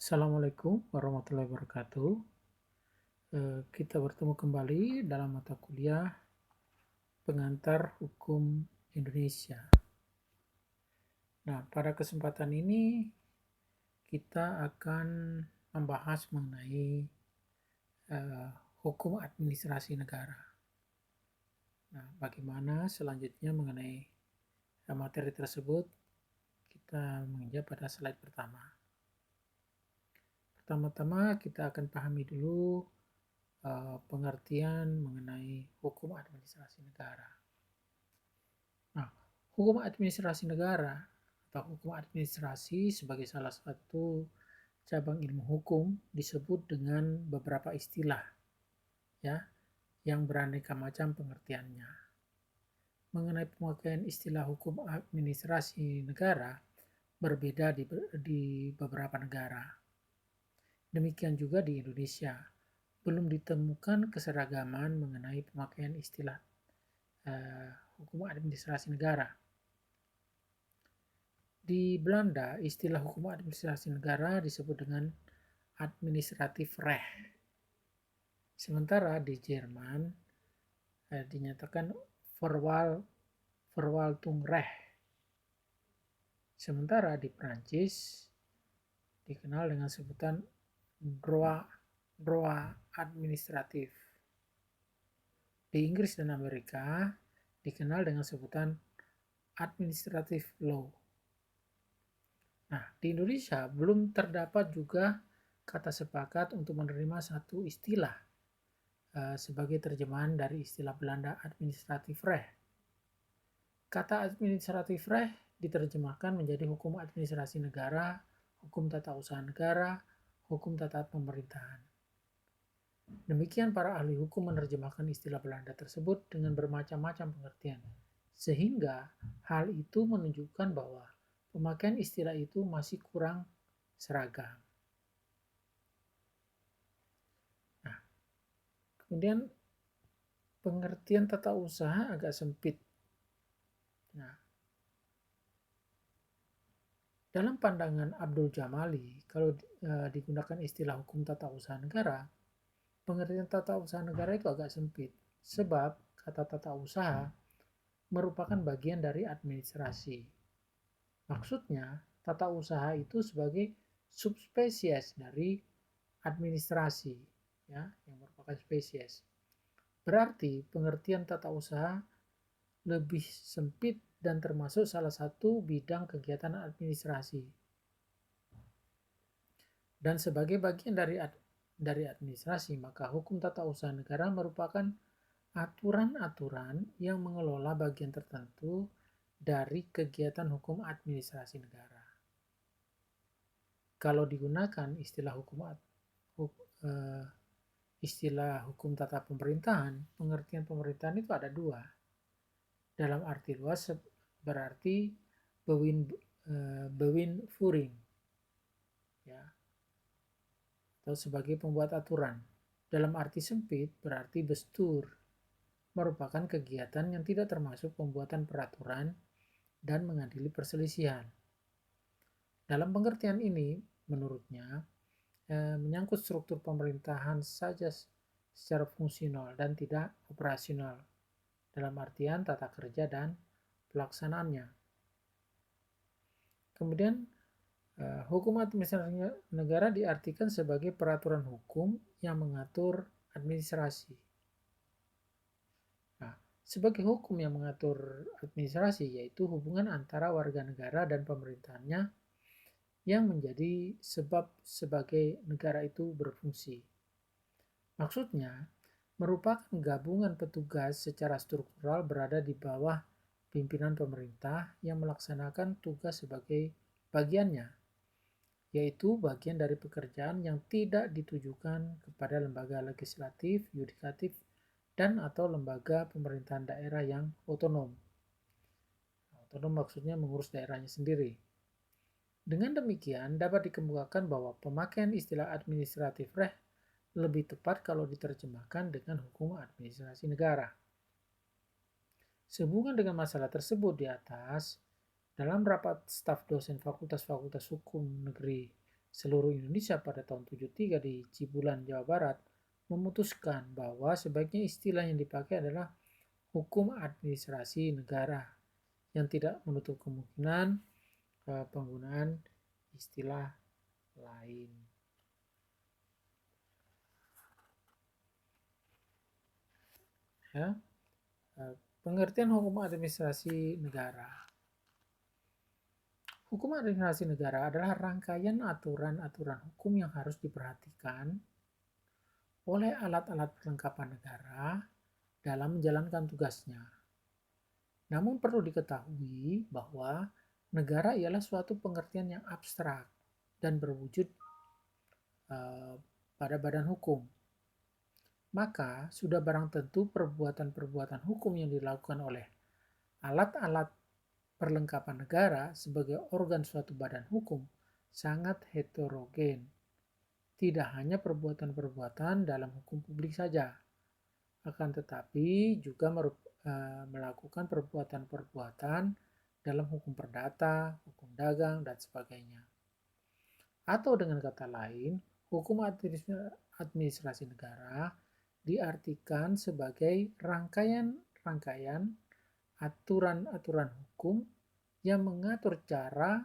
Assalamualaikum warahmatullahi wabarakatuh. Kita bertemu kembali dalam mata kuliah Pengantar Hukum Indonesia. Nah, pada kesempatan ini kita akan membahas mengenai hukum administrasi negara. Nah, bagaimana selanjutnya mengenai materi tersebut? Kita menginjak pada slide pertama. Pertama-tama kita akan pahami dulu pengertian mengenai hukum administrasi negara. Nah, hukum administrasi negara atau hukum administrasi sebagai salah satu cabang ilmu hukum disebut dengan beberapa istilah ya yang beraneka macam pengertiannya. Mengenai pemakaian istilah hukum administrasi negara berbeda di beberapa negara. Demikian juga di Indonesia. Belum ditemukan keseragaman mengenai pemakaian istilah hukum administrasi negara. Di Belanda, istilah hukum administrasi negara disebut dengan administratif recht. Sementara di Jerman dinyatakan Verwaltungsrecht. Sementara di Prancis dikenal dengan sebutan droit administratif. Di Inggris dan Amerika dikenal dengan sebutan administrative law. Nah, di Indonesia belum terdapat juga kata sepakat untuk menerima satu istilah sebagai terjemahan dari istilah Belanda administratif recht. Kata administratif recht diterjemahkan menjadi hukum administrasi negara, hukum tata usaha negara, hukum tata pemerintahan. Demikian para ahli hukum menerjemahkan istilah Belanda tersebut dengan bermacam-macam pengertian. Sehingga hal itu menunjukkan bahwa pemakaian istilah itu masih kurang seragam. Nah, kemudian pengertian tata usaha agak sempit. Nah, dalam pandangan Abdul Jamali, kalau digunakan istilah hukum tata usaha negara, pengertian tata usaha negara itu agak sempit. Sebab kata tata usaha merupakan bagian dari administrasi. Maksudnya, tata usaha itu sebagai subspesies dari administrasi, ya, yang merupakan spesies. Berarti pengertian tata usaha lebih sempit dan termasuk salah satu bidang kegiatan administrasi. Dan sebagai bagian dari administrasi, maka hukum tata usaha negara merupakan aturan-aturan yang mengelola bagian tertentu dari kegiatan hukum administrasi negara. Kalau digunakan istilah hukum tata pemerintahan, pengertian pemerintahan itu ada dua. Dalam arti luas berarti bewinvoering, ya, atau sebagai pembuat aturan. Dalam arti sempit berarti bestur, merupakan kegiatan yang tidak termasuk pembuatan peraturan dan mengadili perselisihan. Dalam pengertian ini, menurutnya, menyangkut struktur pemerintahan saja secara fungsional dan tidak operasional, dalam artian tata kerja dan pelaksanaannya. Kemudian, hukum administrasi negara diartikan sebagai peraturan hukum yang mengatur administrasi. Nah, sebagai hukum yang mengatur administrasi, yaitu hubungan antara warga negara dan pemerintahannya yang menjadi sebab sebagai negara itu berfungsi. Maksudnya, merupakan gabungan petugas secara struktural berada di bawah pimpinan pemerintah yang melaksanakan tugas sebagai bagiannya, yaitu bagian dari pekerjaan yang tidak ditujukan kepada lembaga legislatif, yudikatif, dan atau lembaga pemerintahan daerah yang otonom. Otonom maksudnya mengurus daerahnya sendiri. Dengan demikian, dapat dikemukakan bahwa pemakaian istilah administratif recht lebih tepat kalau diterjemahkan dengan hukum administrasi negara. Sehubungan dengan masalah tersebut di atas, dalam rapat staf dosen Fakultas-Fakultas Hukum Negeri seluruh Indonesia pada tahun 73 di Cibulan, Jawa Barat, memutuskan bahwa sebaiknya istilah yang dipakai adalah hukum administrasi negara yang tidak menutup kemungkinan penggunaan istilah lain. Ya, pengertian hukum administrasi negara. Hukum administrasi negara adalah rangkaian aturan-aturan hukum yang harus diperhatikan oleh alat-alat perlengkapan negara dalam menjalankan tugasnya. Namun perlu diketahui bahwa negara ialah suatu pengertian yang abstrak dan berwujud pada badan hukum. Maka sudah barang tentu perbuatan-perbuatan hukum yang dilakukan oleh alat-alat perlengkapan negara sebagai organ suatu badan hukum sangat heterogen. Tidak hanya perbuatan-perbuatan dalam hukum publik saja, akan tetapi juga melakukan perbuatan-perbuatan dalam hukum perdata, hukum dagang, dan sebagainya. Atau dengan kata lain, hukum administrasi negara diartikan sebagai rangkaian aturan-aturan hukum yang mengatur cara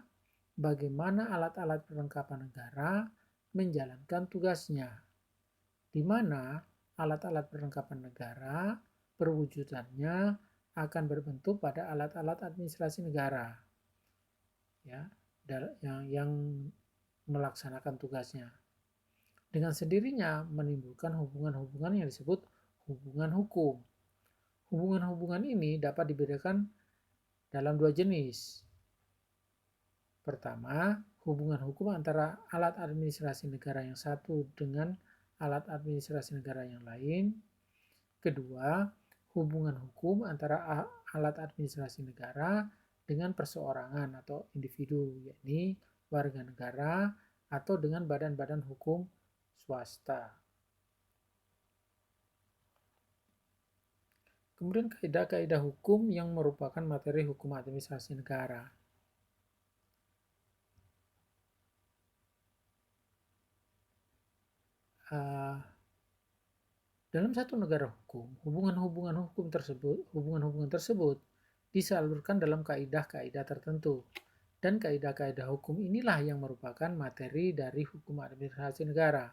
bagaimana alat-alat perlengkapan negara menjalankan tugasnya, di mana alat-alat perlengkapan negara perwujudannya akan berbentuk pada alat-alat administrasi negara, ya, yang melaksanakan tugasnya. Dengan sendirinya menimbulkan hubungan-hubungan yang disebut hubungan hukum. Hubungan-hubungan ini dapat dibedakan dalam dua jenis. Pertama, hubungan hukum antara alat administrasi negara yang satu dengan alat administrasi negara yang lain. Kedua, hubungan hukum antara alat administrasi negara dengan perseorangan atau individu, yakni warga negara atau dengan badan-badan hukum swasta. Kemudian kaidah-kaidah hukum yang merupakan materi hukum administrasi negara. Dalam satu negara hukum, hubungan-hubungan tersebut disalurkan dalam kaidah-kaidah tertentu. Dan kaidah-kaidah hukum inilah yang merupakan materi dari hukum administrasi negara.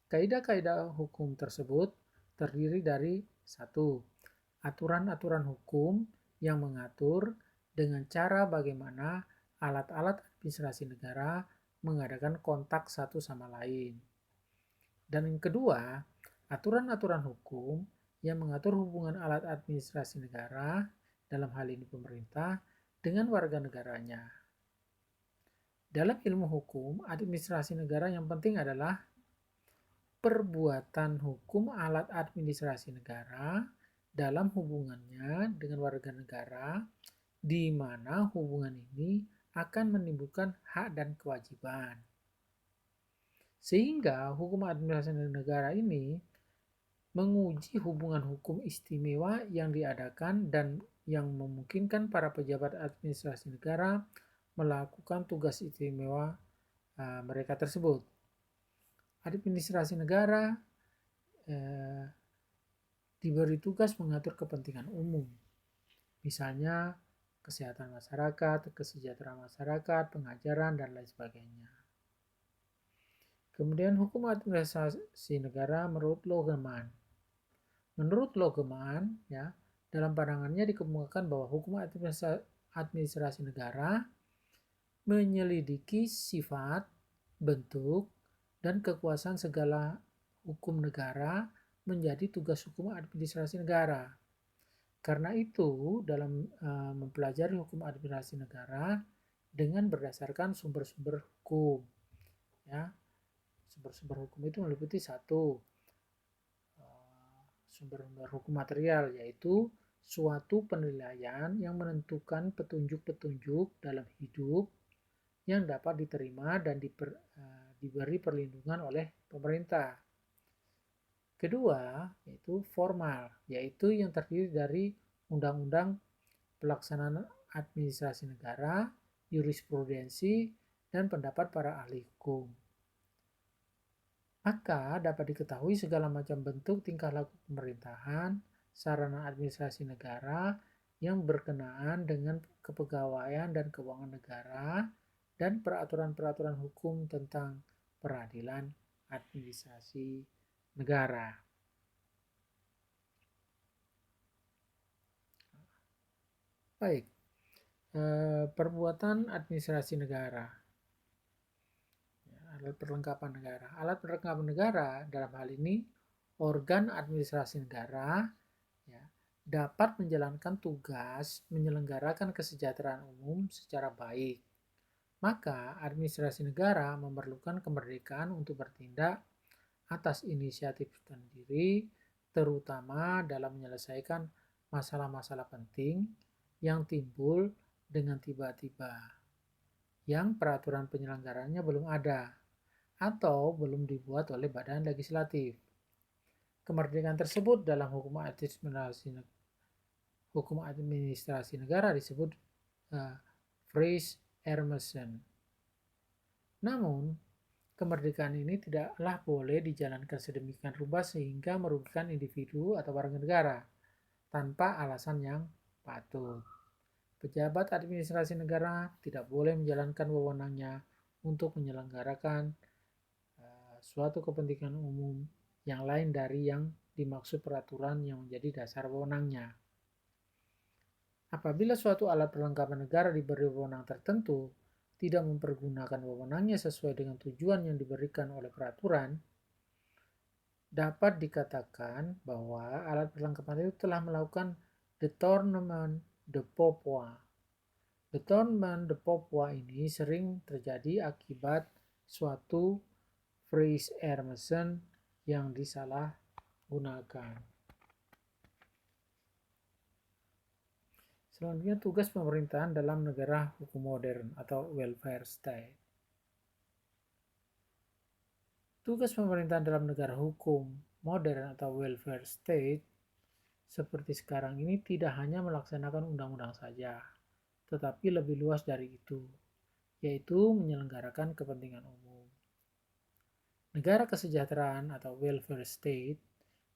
Kaidah-kaidah hukum tersebut terdiri dari 1. Aturan-aturan hukum yang mengatur dengan cara bagaimana alat-alat administrasi negara mengadakan kontak satu sama lain. Dan yang kedua, aturan-aturan hukum yang mengatur hubungan alat administrasi negara, dalam hal ini pemerintah, dengan warga negaranya. Dalam ilmu hukum, administrasi negara yang penting adalah perbuatan hukum alat administrasi negara dalam hubungannya dengan warga negara, di mana hubungan ini akan menimbulkan hak dan kewajiban. Sehingga hukum administrasi negara ini menguji hubungan hukum istimewa yang diadakan dan yang memungkinkan para pejabat administrasi negara melakukan tugas istimewa mereka tersebut. Administrasi negara diberi tugas mengatur kepentingan umum, misalnya kesehatan masyarakat, kesejahteraan masyarakat, pengajaran, dan lain sebagainya. Kemudian hukum administrasi negara menurut Logeman. Menurut Logeman, ya, dalam pandangannya dikemukakan bahwa hukum administrasi negara menyelidiki sifat, bentuk, dan kekuasaan segala hukum negara menjadi tugas hukum administrasi negara. Karena itu, dalam mempelajari hukum administrasi negara dengan berdasarkan sumber-sumber hukum, ya, sumber-sumber hukum itu meliputi 1. Sumber-sumber hukum material, yaitu suatu penilaian yang menentukan petunjuk-petunjuk dalam hidup yang dapat diterima dan diberi perlindungan oleh pemerintah. Kedua, yaitu formal, yaitu yang terdiri dari undang-undang pelaksanaan administrasi negara, jurisprudensi, dan pendapat para ahli hukum. Maka dapat diketahui segala macam bentuk tingkah laku pemerintahan, sarana administrasi negara yang berkenaan dengan kepegawaian dan keuangan negara, dan peraturan-peraturan hukum tentang peradilan administrasi negara. Baik, perbuatan administrasi negara. Alat perlengkapan negara. Alat perlengkapan negara dalam hal ini organ administrasi negara ya, dapat menjalankan tugas menyelenggarakan kesejahteraan umum secara baik. Maka administrasi negara memerlukan kemerdekaan untuk bertindak atas inisiatif sendiri, terutama dalam menyelesaikan masalah-masalah penting yang timbul dengan tiba-tiba, yang peraturan penyelenggaranya belum ada atau belum dibuat oleh badan legislatif. Kemerdekaan tersebut dalam hukum administrasi negara disebut Vries Ermessen. Namun, kemerdekaan ini tidaklah boleh dijalankan sedemikian rupa sehingga merugikan individu atau warga negara tanpa alasan yang patut. Pejabat administrasi negara tidak boleh menjalankan wewenangnya untuk menyelenggarakan suatu kepentingan umum yang lain dari yang dimaksud peraturan yang menjadi dasar wewenangnya. Apabila suatu alat perlengkapan negara diberi wewenang tertentu, tidak mempergunakan wewenangnya sesuai dengan tujuan yang diberikan oleh peraturan, dapat dikatakan bahwa alat perlengkapan itu telah melakukan détournement de pouvoir. Détournement de pouvoir ini sering terjadi akibat suatu Vries Ermessen yang disalahgunakan. Selanjutnya tugas pemerintahan dalam negara hukum modern atau welfare state. Tugas pemerintahan dalam negara hukum modern atau welfare state seperti sekarang ini tidak hanya melaksanakan undang-undang saja, tetapi lebih luas dari itu, yaitu menyelenggarakan kepentingan umum. Negara kesejahteraan atau welfare state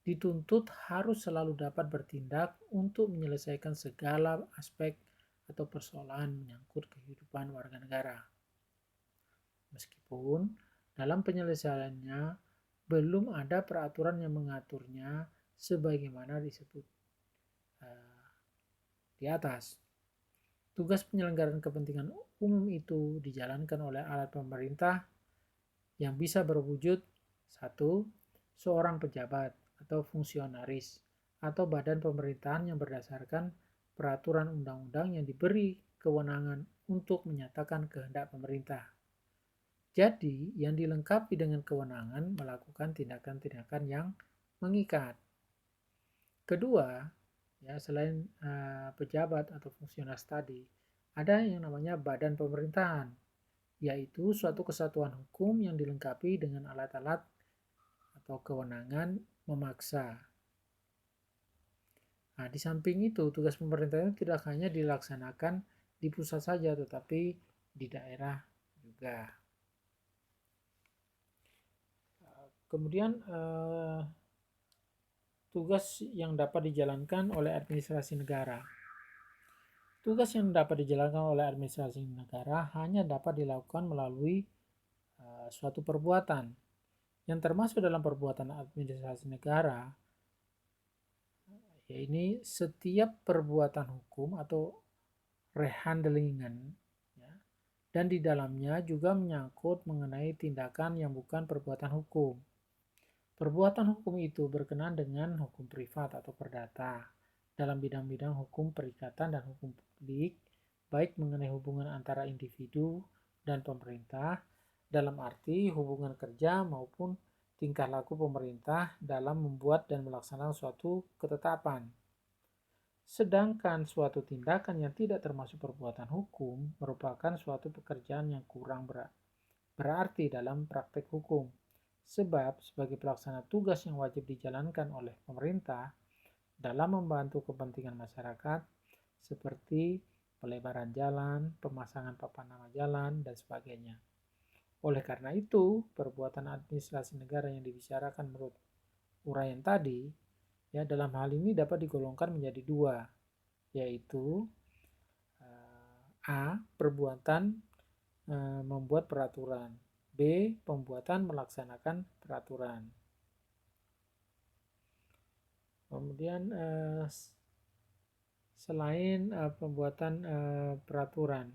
dituntut harus selalu dapat bertindak untuk menyelesaikan segala aspek atau persoalan menyangkut kehidupan warga negara. Meskipun dalam penyelesaiannya belum ada peraturan yang mengaturnya sebagaimana disebut di atas. Tugas penyelenggaraan kepentingan umum itu dijalankan oleh alat pemerintah yang bisa berwujud 1. Seorang pejabat atau fungsionaris atau badan pemerintahan yang berdasarkan peraturan undang-undang yang diberi kewenangan untuk menyatakan kehendak pemerintah. Jadi, yang dilengkapi dengan kewenangan melakukan tindakan-tindakan yang mengikat. Kedua, ya selain pejabat atau fungsionaris tadi, ada yang namanya badan pemerintahan, yaitu suatu kesatuan hukum yang dilengkapi dengan alat-alat atau kewenangan memaksa. Nah, di samping itu, tugas pemerintah itu tidak hanya dilaksanakan di pusat saja, tetapi di daerah juga. Kemudian, tugas yang dapat dijalankan oleh administrasi negara. Tugas yang dapat dijalankan oleh administrasi negara hanya dapat dilakukan melalui suatu perbuatan. Yang termasuk dalam perbuatan administrasi negara, yaitu setiap perbuatan hukum atau rehandelingan, ya, dan di dalamnya juga menyangkut mengenai tindakan yang bukan perbuatan hukum. Perbuatan hukum itu berkenaan dengan hukum privat atau perdata dalam bidang-bidang hukum perikatan dan hukum publik, baik mengenai hubungan antara individu dan pemerintah dalam arti hubungan kerja maupun tingkah laku pemerintah dalam membuat dan melaksanakan suatu ketetapan. Sedangkan suatu tindakan yang tidak termasuk perbuatan hukum merupakan suatu pekerjaan yang kurang berarti dalam praktek hukum. Sebab sebagai pelaksana tugas yang wajib dijalankan oleh pemerintah dalam membantu kepentingan masyarakat seperti pelebaran jalan, pemasangan papan nama jalan, dan sebagainya. Oleh karena itu, perbuatan administrasi negara yang dibicarakan menurut uraian tadi, ya dalam hal ini dapat digolongkan menjadi dua, yaitu A. Perbuatan membuat peraturan, B. Pembuatan melaksanakan peraturan. Kemudian selain pembuatan peraturan,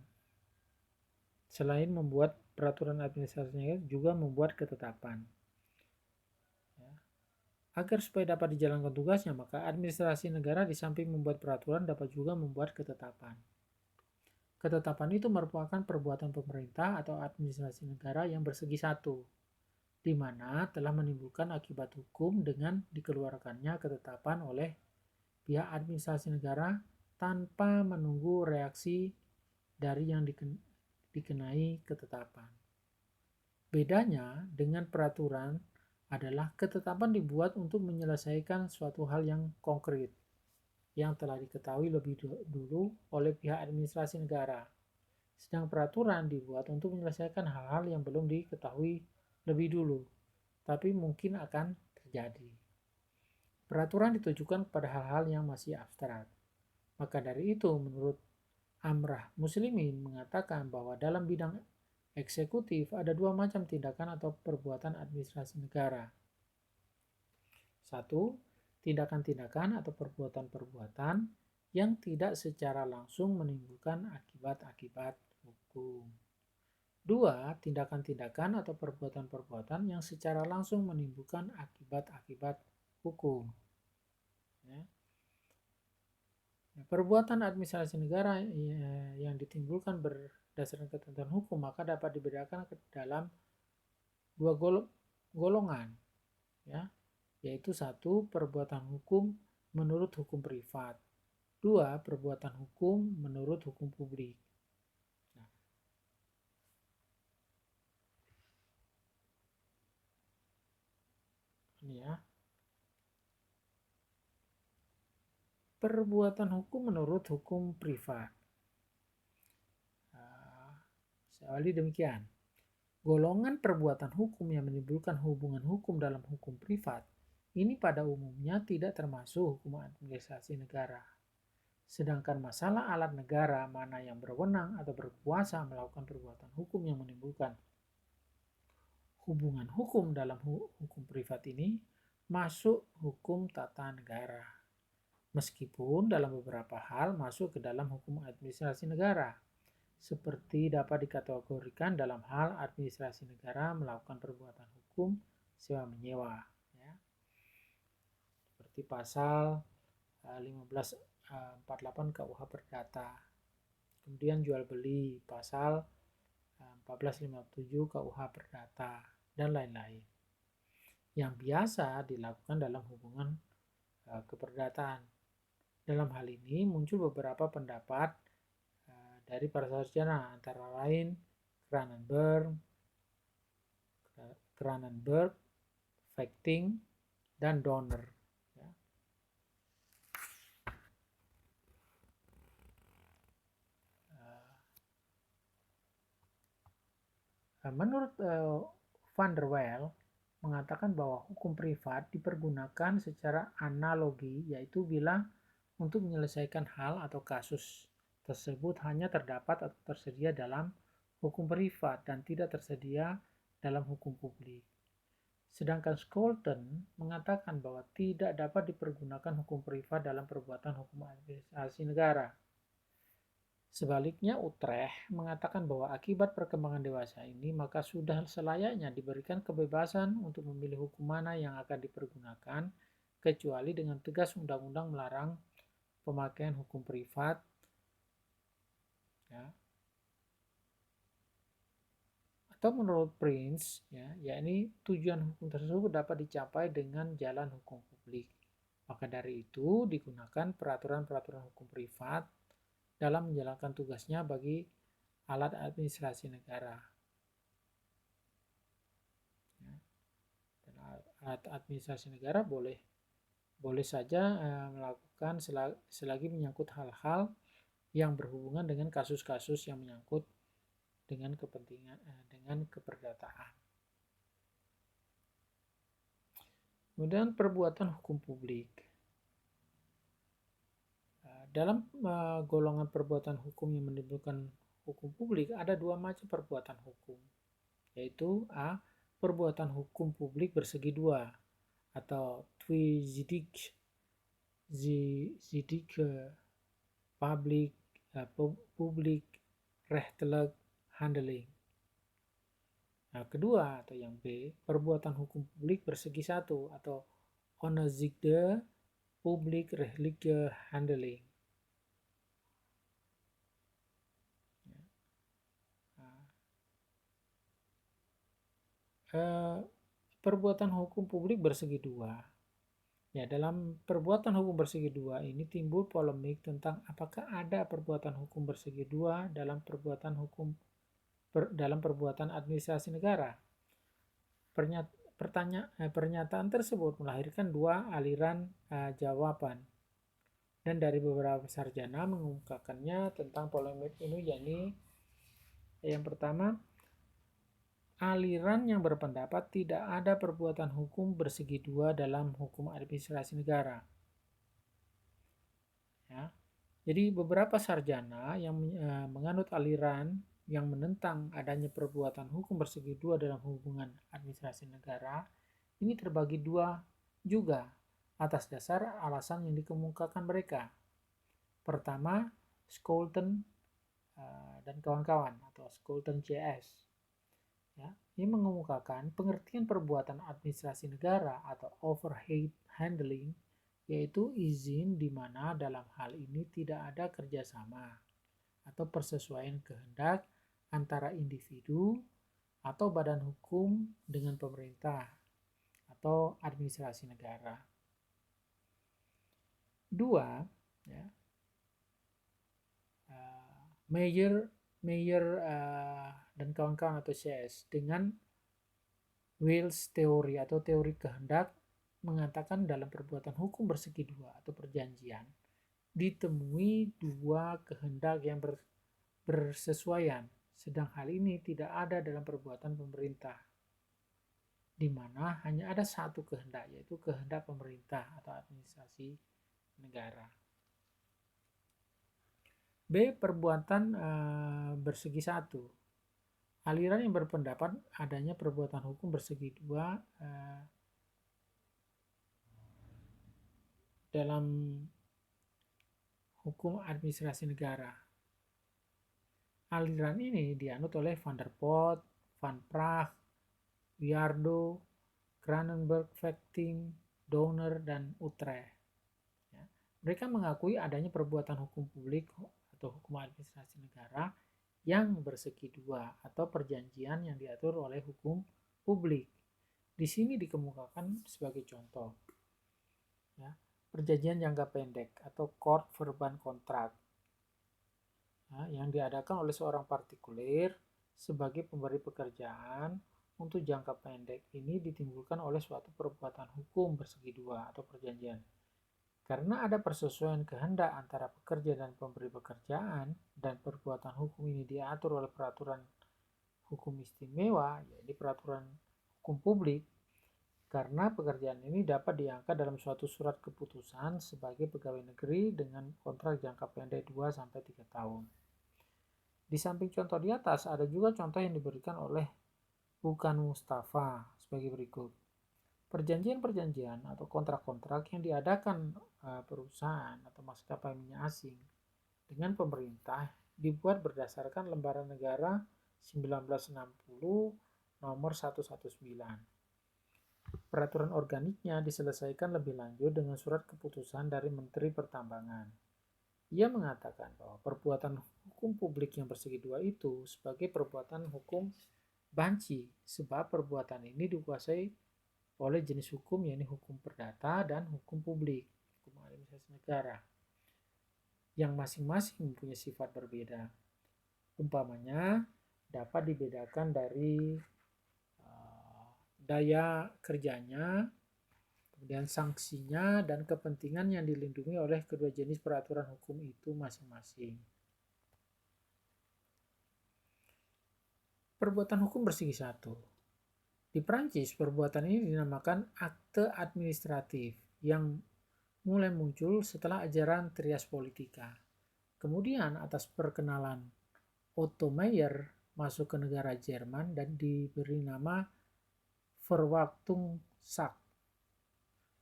selain membuat peraturan administrasinya juga membuat ketetapan. Ya. Agar supaya dapat dijalankan tugasnya, maka administrasi negara di samping membuat peraturan dapat juga membuat ketetapan. Ketetapan itu merupakan perbuatan pemerintah atau administrasi negara yang bersegi satu, di mana telah menimbulkan akibat hukum dengan dikeluarkannya ketetapan oleh pihak administrasi negara tanpa menunggu reaksi dari yang dikenai ketetapan. Bedanya dengan peraturan adalah ketetapan dibuat untuk menyelesaikan suatu hal yang konkret yang telah diketahui lebih dulu oleh pihak administrasi negara. Sedang peraturan dibuat untuk menyelesaikan hal-hal yang belum diketahui lebih dulu, tapi mungkin akan terjadi. Peraturan ditujukan kepada hal-hal yang masih abstrak. Maka dari itu, menurut Amrah Muslimin mengatakan bahwa dalam bidang eksekutif ada dua macam tindakan atau perbuatan administrasi negara. Satu, tindakan-tindakan atau perbuatan-perbuatan yang tidak secara langsung menimbulkan akibat-akibat hukum. Dua, tindakan-tindakan atau perbuatan-perbuatan yang secara langsung menimbulkan akibat-akibat hukum. Ya. Perbuatan administrasi negara yang ditimbulkan berdasarkan ketentuan hukum maka dapat dibedakan ke dalam dua golongan, ya, yaitu satu, perbuatan hukum menurut hukum privat, dua, perbuatan hukum menurut hukum publik. Nah, ini ya, perbuatan hukum menurut hukum privat. Saya awali demikian. Golongan perbuatan hukum yang menimbulkan hubungan hukum dalam hukum privat ini pada umumnya tidak termasuk hukum administrasi negara. Sedangkan masalah alat negara mana yang berwenang atau berkuasa melakukan perbuatan hukum yang menimbulkan hubungan hukum dalam hukum privat ini masuk hukum tata negara. Meskipun dalam beberapa hal masuk ke dalam hukum administrasi negara. Seperti dapat dikategorikan dalam hal administrasi negara melakukan perbuatan hukum sewa menyewa, ya. Seperti pasal 1548 KUH Perdata. Kemudian jual beli pasal 1457 KUH Perdata dan lain-lain. Yang biasa dilakukan dalam hubungan keperdataan. Dalam hal ini muncul beberapa pendapat dari para sarjana, antara lain Kranenberg, Fechting, dan Donner. Ya. Menurut Van der Waal mengatakan bahwa hukum privat dipergunakan secara analogi, yaitu bila untuk menyelesaikan hal atau kasus tersebut hanya terdapat atau tersedia dalam hukum privat dan tidak tersedia dalam hukum publik. Sedangkan Scholten mengatakan bahwa tidak dapat dipergunakan hukum privat dalam perbuatan hukum administrasi negara. Sebaliknya, Utrecht mengatakan bahwa akibat perkembangan dewasa ini maka sudah selayaknya diberikan kebebasan untuk memilih hukum mana yang akan dipergunakan, kecuali dengan tegas undang-undang melarang pemakaian hukum privat, ya. Atau menurut Prince, ya, yakni tujuan hukum tersebut dapat dicapai dengan jalan hukum publik. Maka dari itu digunakan peraturan-peraturan hukum privat dalam menjalankan tugasnya bagi alat administrasi negara. Ya. Dan alat administrasi negara boleh saja melakukan selagi menyangkut hal-hal yang berhubungan dengan kasus-kasus yang menyangkut dengan kepentingan dengan keperdataan. Kemudian perbuatan hukum publik. Dalam golongan perbuatan hukum yang menimbulkan hukum publik ada dua macam perbuatan hukum, yaitu A. Perbuatan hukum publik bersegi dua atau tweezidik public rechtelijk handling. Nah, kedua atau yang B, perbuatan hukum publik bersegi satu atau onzichtde public rechtelijke handling. Perbuatan hukum publik bersegi dua. Ya, dalam perbuatan hukum bersegi dua ini timbul polemik tentang apakah ada perbuatan hukum bersegi dua dalam perbuatan administrasi negara. Pernyataan tersebut melahirkan dua aliran jawaban, dan dari beberapa sarjana mengungkapkannya tentang polemik ini, yakni yang pertama, aliran yang berpendapat tidak ada perbuatan hukum bersegi dua dalam hukum administrasi negara. Ya. Jadi beberapa sarjana yang menganut aliran yang menentang adanya perbuatan hukum bersegi dua dalam hubungan administrasi negara ini terbagi dua juga atas dasar alasan yang dikemukakan mereka. Pertama, Scholten dan kawan-kawan atau Scholten CS. Ya, ini mengemukakan pengertian perbuatan administrasi negara atau overhead handling, yaitu izin di mana dalam hal ini tidak ada kerjasama atau persesuaian kehendak antara individu atau badan hukum dengan pemerintah atau administrasi negara. Dua, ya, Meyer dan kawan-kawan atau CS dengan Wills teori atau teori kehendak mengatakan dalam perbuatan hukum bersegi dua atau perjanjian ditemui dua kehendak yang bersesuaian, sedang hal ini tidak ada dalam perbuatan pemerintah, di mana hanya ada satu kehendak, yaitu kehendak pemerintah atau administrasi negara. B. Perbuatan bersegi satu. Aliran yang berpendapat adanya perbuatan hukum bersegi dua dalam hukum administrasi negara. Aliran ini dianut oleh Van der Pot, Van Praag, Wiardo, Kranenberg, Vecting, Donner, dan Utrecht. Ya. Mereka mengakui adanya perbuatan hukum publik atau hukum administrasi negara yang bersegi dua atau perjanjian yang diatur oleh hukum publik. Di sini dikemukakan sebagai contoh, ya, perjanjian jangka pendek atau court verbal contract, ya, yang diadakan oleh seorang partikulir sebagai pemberi pekerjaan untuk jangka pendek ini ditimbulkan oleh suatu perbuatan hukum bersegi dua atau perjanjian. Karena ada persesuaian kehendak antara pekerja dan pemberi pekerjaan dan perbuatan hukum ini diatur oleh peraturan hukum istimewa, yaitu peraturan hukum publik, karena pekerjaan ini dapat diangkat dalam suatu surat keputusan sebagai pegawai negeri dengan kontrak jangka pendek 2-3 tahun. Di samping contoh di atas, ada juga contoh yang diberikan oleh Bukan Mustafa sebagai berikut. Perjanjian-perjanjian atau kontrak-kontrak yang diadakan perusahaan atau maskapai minyak asing dengan pemerintah dibuat berdasarkan Lembaran Negara 1960 nomor 119. Peraturan organiknya diselesaikan lebih lanjut dengan surat keputusan dari Menteri Pertambangan. Ia mengatakan bahwa perbuatan hukum publik yang bersegi dua itu sebagai perbuatan hukum banci, sebab perbuatan ini dikuasai oleh jenis hukum, yakni hukum perdata dan hukum publik, hukum administrasi negara, yang masing-masing mempunyai sifat berbeda. Umpamanya dapat dibedakan dari daya kerjanya, kemudian sanksinya, dan kepentingan yang dilindungi oleh kedua jenis peraturan hukum itu masing-masing. Perbuatan hukum bersegi satu. Di Prancis, perbuatan ini dinamakan akte administratif yang mulai muncul setelah ajaran trias politika. Kemudian atas perkenalan Otto Meyer masuk ke negara Jerman dan diberi nama Verwaltungsakt.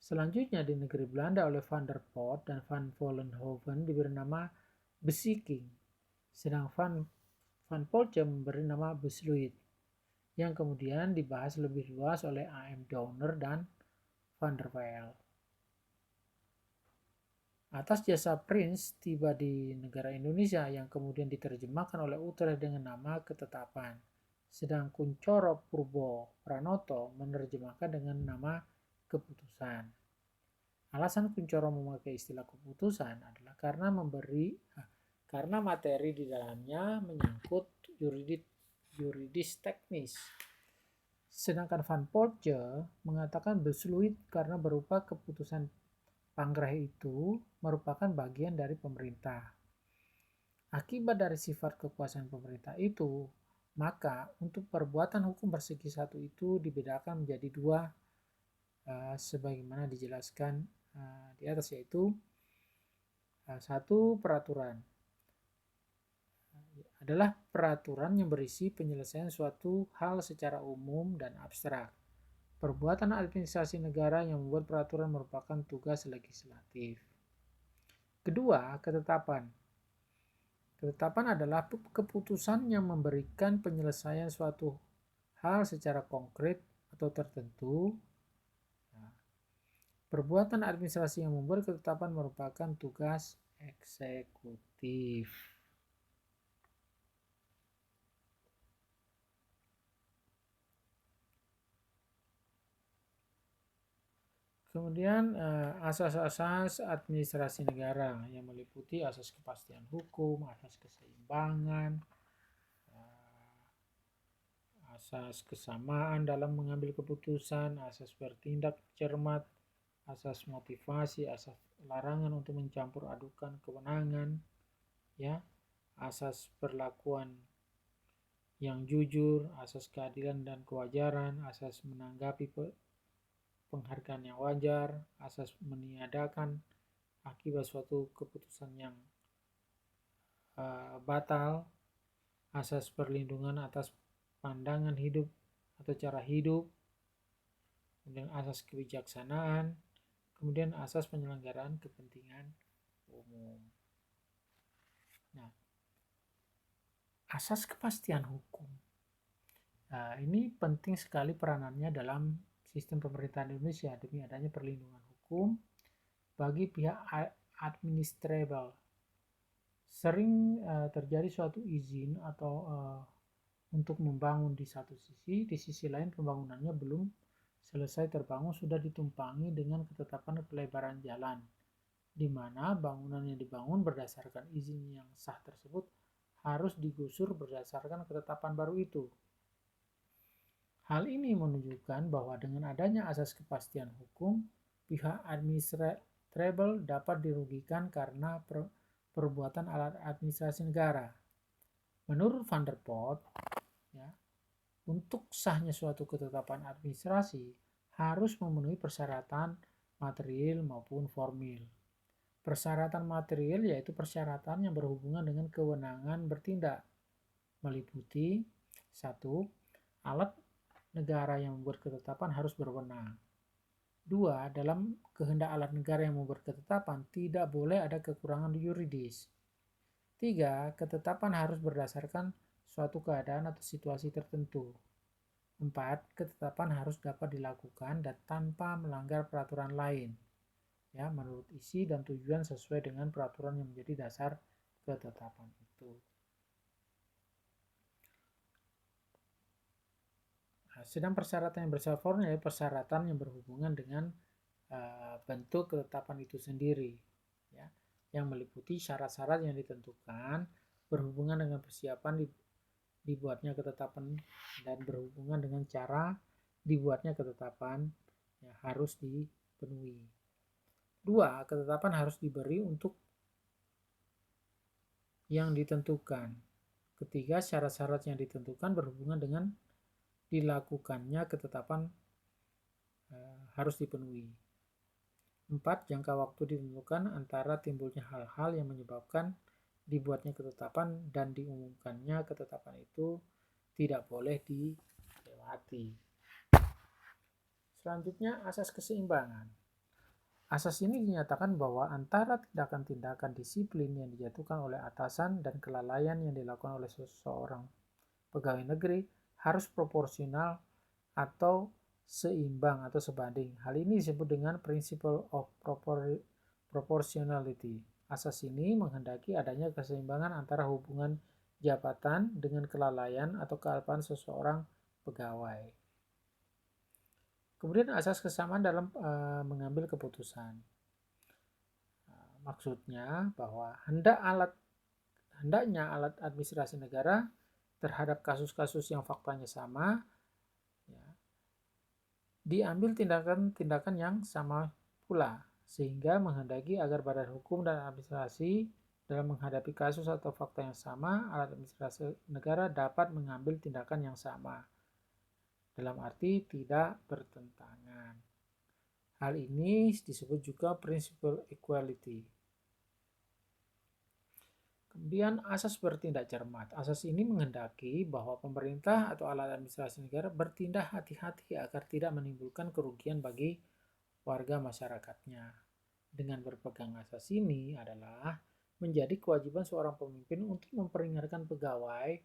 Selanjutnya di negeri Belanda oleh Van der Pot dan Van Vollenhoven diberi nama Beschikking, sedang Van Poltje memberi nama Besluit, yang kemudian dibahas lebih luas oleh A.M. Downer dan Van der Waal. Atas jasa Prince tiba di negara Indonesia yang kemudian diterjemahkan oleh Utrecht dengan nama ketetapan, sedang Kuncoro Purbo Pranoto menerjemahkan dengan nama keputusan. Alasan Kuncoro memakai istilah keputusan adalah karena materi di dalamnya menyangkut yuridis teknis. Sedangkan Van Poltje mengatakan Besluit karena berupa keputusan panggreh itu merupakan bagian dari pemerintah. Akibat dari sifat kekuasaan pemerintah itu, maka untuk perbuatan hukum bersegi satu itu dibedakan menjadi dua, sebagaimana dijelaskan di atas, yaitu satu, peraturan adalah peraturan yang berisi penyelesaian suatu hal secara umum dan abstrak. Perbuatan administrasi negara yang membuat peraturan merupakan tugas legislatif. Kedua, ketetapan. Ketetapan adalah keputusan yang memberikan penyelesaian suatu hal secara konkret atau tertentu. Perbuatan administrasi yang membuat ketetapan merupakan tugas eksekutif. Kemudian asas-asas administrasi negara yang meliputi asas kepastian hukum, asas keseimbangan, asas kesamaan dalam mengambil keputusan, asas bertindak cermat, asas motivasi, asas larangan untuk mencampur adukan kewenangan, ya, asas perlakuan yang jujur, asas keadilan dan kewajaran, asas menanggapi penghargaan yang wajar, asas meniadakan akibat suatu keputusan yang batal, asas perlindungan atas pandangan hidup atau cara hidup, kemudian asas kebijaksanaan, kemudian asas penyelenggaraan kepentingan umum. Nah, asas kepastian hukum. Nah, ini penting sekali peranannya dalam sistem pemerintahan Indonesia demi adanya perlindungan hukum bagi pihak administrable. Sering terjadi suatu izin atau untuk membangun di satu sisi, di sisi lain pembangunannya belum selesai terbangun sudah ditumpangi dengan ketetapan pelebaran jalan, di mana bangunan yang dibangun berdasarkan izin yang sah tersebut harus digusur berdasarkan ketetapan baru itu. Hal ini menunjukkan bahwa dengan adanya asas kepastian hukum, pihak administrable dapat dirugikan karena perbuatan alat administrasi negara. Menurut Van der Pot, ya, untuk sahnya suatu ketetapan administrasi harus memenuhi persyaratan material maupun formil. Persyaratan material yaitu persyaratan yang berhubungan dengan kewenangan bertindak, meliputi 1. Alat negara yang membuat ketetapan harus berwenang. 2. Dalam kehendak alat negara yang membuat ketetapan tidak boleh ada kekurangan yuridis. 3. Ketetapan harus berdasarkan suatu keadaan atau situasi tertentu. 4. Ketetapan harus dapat dilakukan dan tanpa melanggar peraturan lain, ya, menurut isi dan tujuan sesuai dengan peraturan yang menjadi dasar ketetapan itu. Nah, sedang persyaratan yang bersifat formil adalah persyaratan yang berhubungan dengan bentuk ketetapan itu sendiri, ya, yang meliputi syarat-syarat yang ditentukan berhubungan dengan persiapan dibuatnya ketetapan dan berhubungan dengan cara dibuatnya ketetapan yang harus dipenuhi. 2. Ketetapan harus diberi untuk yang ditentukan. Ketiga, syarat-syarat yang ditentukan berhubungan dengan dilakukannya ketetapan harus dipenuhi. 4. Jangka waktu ditentukan antara timbulnya hal-hal yang menyebabkan dibuatnya ketetapan dan diumumkannya ketetapan itu tidak boleh dilewati. Selanjutnya, asas keseimbangan. Asas ini dinyatakan bahwa antara tindakan-tindakan disiplin yang dijatuhkan oleh atasan dan kelalaian yang dilakukan oleh seseorang pegawai negeri harus proporsional atau seimbang atau sebanding. Hal ini disebut dengan principle of proportionality. Asas ini menghendaki adanya keseimbangan antara hubungan jabatan dengan kelalaian atau kealpaan seseorang pegawai. Kemudian asas kesamaan dalam mengambil keputusan. Maksudnya bahwa hendaknya alat administrasi negara terhadap kasus-kasus yang faktanya sama, ya, diambil tindakan-tindakan yang sama pula, sehingga menghendaki agar badan hukum dan administrasi dalam menghadapi kasus atau fakta yang sama, alat administrasi negara dapat mengambil tindakan yang sama. Dalam arti tidak bertentangan. Hal ini disebut juga principle equality. Kemudian asas bertindak cermat. Asas ini menghendaki bahwa pemerintah atau alat administrasi negara bertindak hati-hati agar tidak menimbulkan kerugian bagi warga masyarakatnya. Dengan berpegang asas ini adalah menjadi kewajiban seorang pemimpin untuk memperingatkan pegawai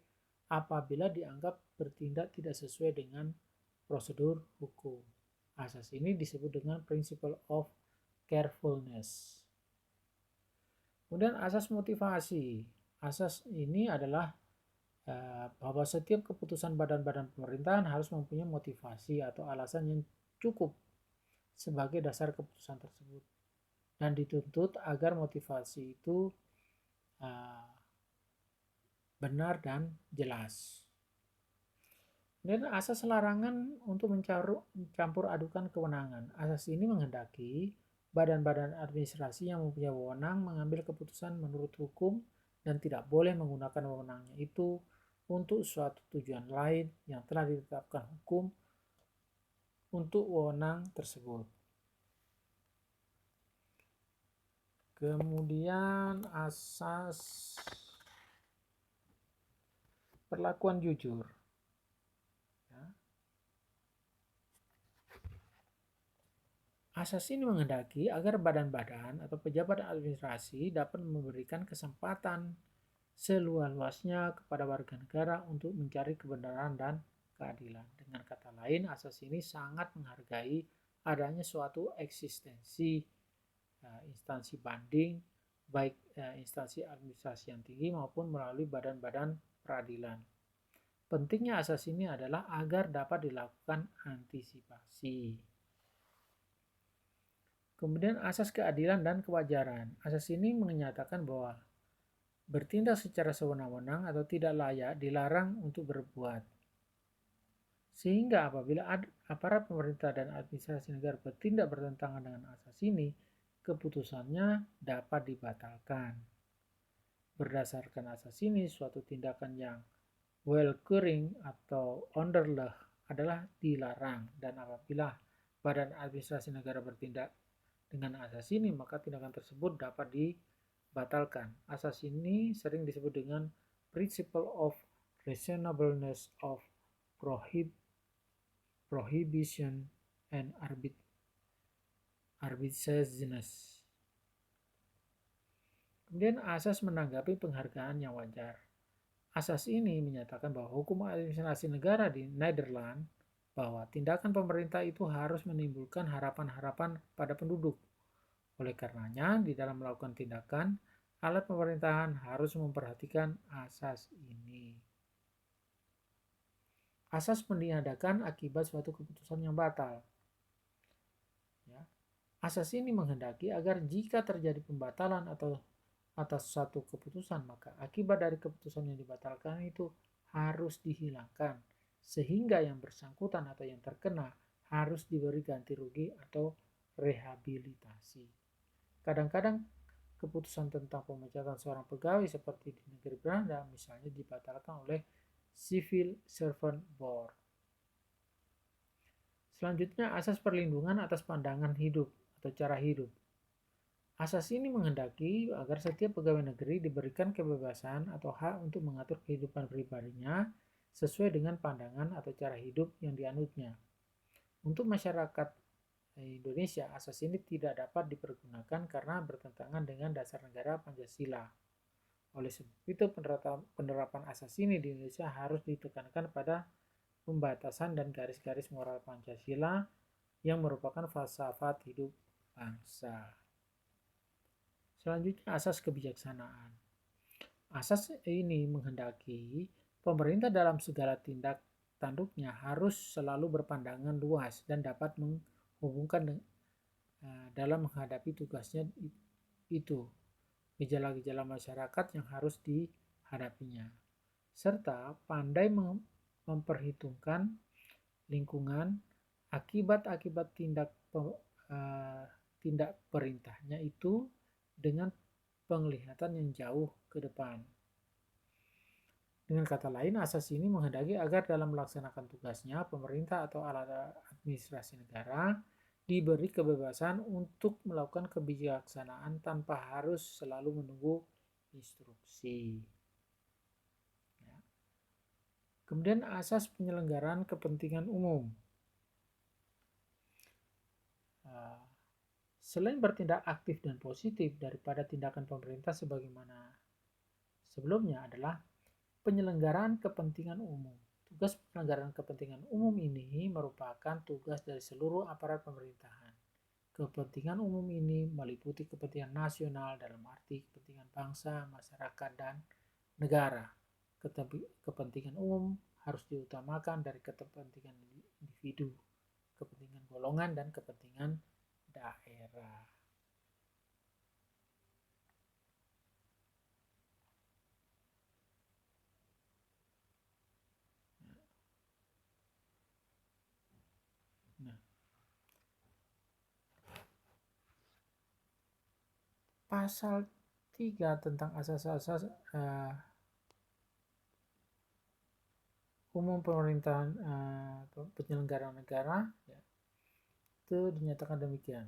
apabila dianggap bertindak tidak sesuai dengan prosedur hukum. Asas ini disebut dengan principle of carefulness. Kemudian asas motivasi. Asas ini adalah bahwa setiap keputusan badan-badan pemerintahan harus mempunyai motivasi atau alasan yang cukup sebagai dasar keputusan tersebut. Dan dituntut agar motivasi itu benar dan jelas. Dan asas larangan untuk mencampur adukan kewenangan. Asas ini menghendaki badan-badan administrasi yang mempunyai wewenang mengambil keputusan menurut hukum dan tidak boleh menggunakan wewenangnya itu untuk suatu tujuan lain yang telah ditetapkan hukum untuk wewenang tersebut. Kemudian asas perlakuan jujur. Asas ini menghendaki agar badan-badan atau pejabat administrasi dapat memberikan kesempatan seluas-luasnya kepada warga negara untuk mencari kebenaran dan keadilan. Dengan kata lain, asas ini sangat menghargai adanya suatu eksistensi instansi banding, baik instansi administrasi yang tinggi maupun melalui badan-badan peradilan. Pentingnya asas ini adalah agar dapat dilakukan antisipasi. Kemudian asas keadilan dan kewajaran. Asas ini menyatakan bahwa bertindak secara sewenang-wenang atau tidak layak dilarang untuk berbuat. Sehingga apabila aparat pemerintah dan administrasi negara bertindak bertentangan dengan asas ini, keputusannya dapat dibatalkan. Berdasarkan asas ini, suatu tindakan yang willkeuring atau onderleg adalah dilarang, dan apabila badan administrasi negara bertindak dengan asas ini, maka tindakan tersebut dapat dibatalkan. Asas ini sering disebut dengan principle of reasonableness of prohibition and arbitrariness. Kemudian asas menanggapi penghargaan yang wajar. Asas ini menyatakan bahwa hukum administrasi negara di Nederland bahwa tindakan pemerintah itu harus menimbulkan harapan-harapan pada penduduk. Oleh karenanya, di dalam melakukan tindakan, alat pemerintahan harus memperhatikan asas ini. Asas meniadakan akibat suatu keputusan yang batal. Ya. Asas ini menghendaki agar jika terjadi pembatalan atau atas suatu keputusan, maka akibat dari keputusan yang dibatalkan itu harus dihilangkan, sehingga yang bersangkutan atau yang terkena harus diberi ganti rugi atau rehabilitasi. Kadang-kadang keputusan tentang pemecatan seorang pegawai seperti di negeri Belanda misalnya dibatalkan oleh Civil Servant Board. Selanjutnya, asas perlindungan atas pandangan hidup atau cara hidup. Asas ini menghendaki agar setiap pegawai negeri diberikan kebebasan atau hak untuk mengatur kehidupan pribadinya sesuai dengan pandangan atau cara hidup yang dianutnya. Untuk masyarakat Indonesia, asas ini tidak dapat dipergunakan karena bertentangan dengan dasar negara Pancasila. Oleh sebab itu, penerapan asas ini di Indonesia harus ditekankan pada pembatasan dan garis-garis moral Pancasila yang merupakan falsafat hidup bangsa. Selanjutnya, asas kebijaksanaan. Asas ini menghendaki pemerintah dalam segala tindak tanduknya harus selalu berpandangan luas dan dapat menghubungkan dalam menghadapi tugasnya itu, gejala-gejala masyarakat yang harus dihadapinya, serta pandai memperhitungkan lingkungan, akibat-akibat tindak perintahnya itu dengan penglihatan yang jauh ke depan. Dengan kata lain, asas ini menghendaki agar dalam melaksanakan tugasnya, pemerintah atau alat administrasi negara diberi kebebasan untuk melakukan kebijaksanaan tanpa harus selalu menunggu instruksi. Ya. Kemudian asas penyelenggaraan kepentingan umum. Selain bertindak aktif dan positif daripada tindakan pemerintah sebagaimana sebelumnya adalah penyelenggaraan kepentingan umum. Tugas penyelenggaraan kepentingan umum ini merupakan tugas dari seluruh aparat pemerintahan. Kepentingan umum ini meliputi kepentingan nasional dalam arti kepentingan bangsa, masyarakat, dan negara. Kepentingan umum harus diutamakan dari kepentingan individu, kepentingan golongan, dan kepentingan daerah. Nah, pasal 3 tentang asas-asas umum pemerintahan penyelenggaraan negara ya, itu dinyatakan demikian.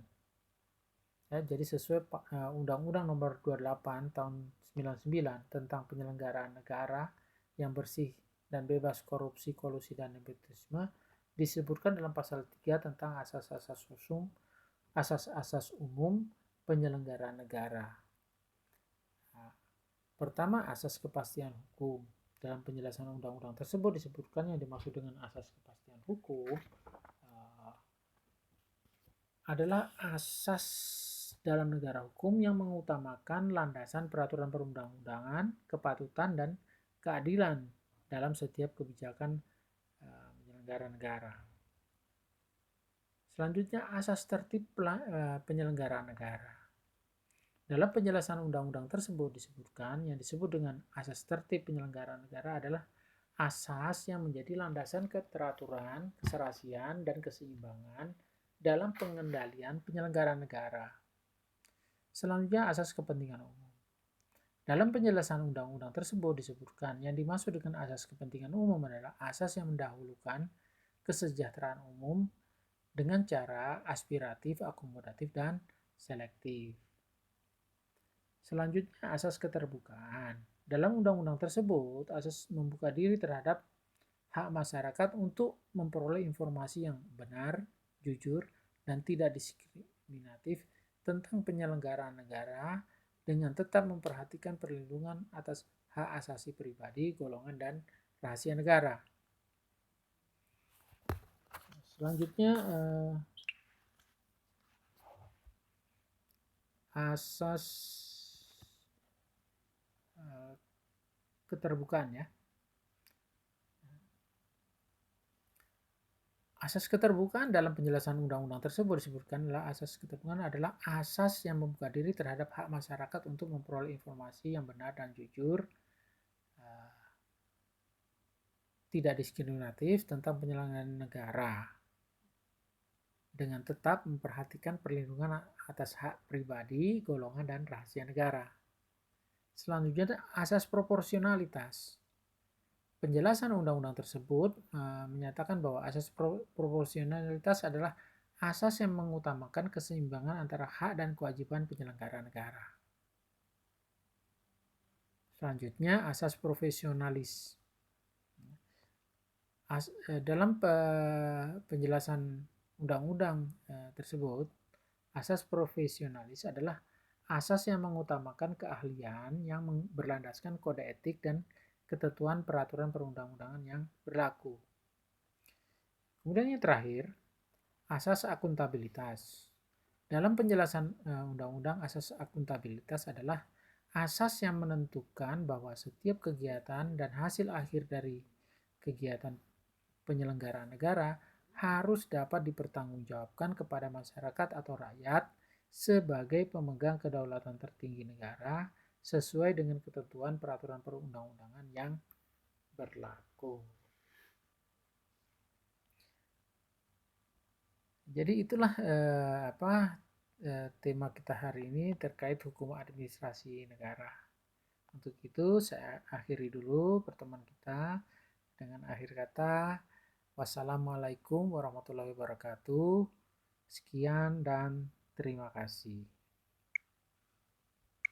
Ya, jadi sesuai Undang-Undang Nomor 28 Tahun 99 tentang penyelenggaraan negara yang bersih dan bebas korupsi, kolusi, dan nepotisme disebutkan dalam pasal 3 tentang asas-asas umum penyelenggaraan negara. Nah, pertama, asas kepastian hukum. Dalam penjelasan undang-undang tersebut disebutkan yang dimaksud dengan asas kepastian hukum adalah asas dalam negara hukum yang mengutamakan landasan peraturan perundang-undangan, kepatutan, dan keadilan dalam setiap kebijakan penyelenggara negara. Selanjutnya, asas tertib penyelenggaraan negara. Dalam penjelasan undang-undang tersebut disebutkan yang disebut dengan asas tertib penyelenggaraan negara adalah asas yang menjadi landasan keteraturan, keserasian, dan keseimbangan dalam pengendalian penyelenggaraan negara. Selanjutnya, asas kepentingan umum. Dalam penjelasan undang-undang tersebut disebutkan yang dimaksud dengan asas kepentingan umum adalah asas yang mendahulukan kesejahteraan umum dengan cara aspiratif, akomodatif, dan selektif. Selanjutnya, asas keterbukaan. Dalam undang-undang tersebut, asas membuka diri terhadap hak masyarakat untuk memperoleh informasi yang benar, jujur, dan tidak diskriminatif tentang penyelenggaraan negara dengan tetap memperhatikan perlindungan atas hak asasi pribadi, golongan, dan rahasia negara. Selanjutnya, asas keterbukaan ya. Asas keterbukaan dalam penjelasan undang-undang tersebut disebutkan adalah asas keterbukaan adalah asas yang membuka diri terhadap hak masyarakat untuk memperoleh informasi yang benar dan jujur, tidak diskriminatif tentang penyelenggaraan negara. dengan tetap memperhatikan perlindungan atas hak pribadi, golongan, dan rahasia negara. Selanjutnya, asas proporsionalitas. Penjelasan undang-undang tersebut menyatakan bahwa asas proporsionalitas adalah asas yang mengutamakan keseimbangan antara hak dan kewajiban penyelenggara negara. Selanjutnya, asas profesionalis. Dalam penjelasan undang-undang tersebut, asas profesionalis adalah asas yang mengutamakan keahlian yang berlandaskan kode etik dan ketentuan peraturan perundang-undangan yang berlaku. Kemudian yang terakhir, asas akuntabilitas. Dalam penjelasan undang-undang, asas akuntabilitas adalah asas yang menentukan bahwa setiap kegiatan dan hasil akhir dari kegiatan penyelenggaraan negara harus dapat dipertanggungjawabkan kepada masyarakat atau rakyat sebagai pemegang kedaulatan tertinggi negara sesuai dengan ketentuan peraturan perundang-undangan yang berlaku. Jadi itulah tema kita hari ini terkait hukum administrasi negara. Untuk itu saya akhiri dulu pertemuan kita dengan akhir kata wassalamualaikum warahmatullahi wabarakatuh. Sekian dan terima kasih.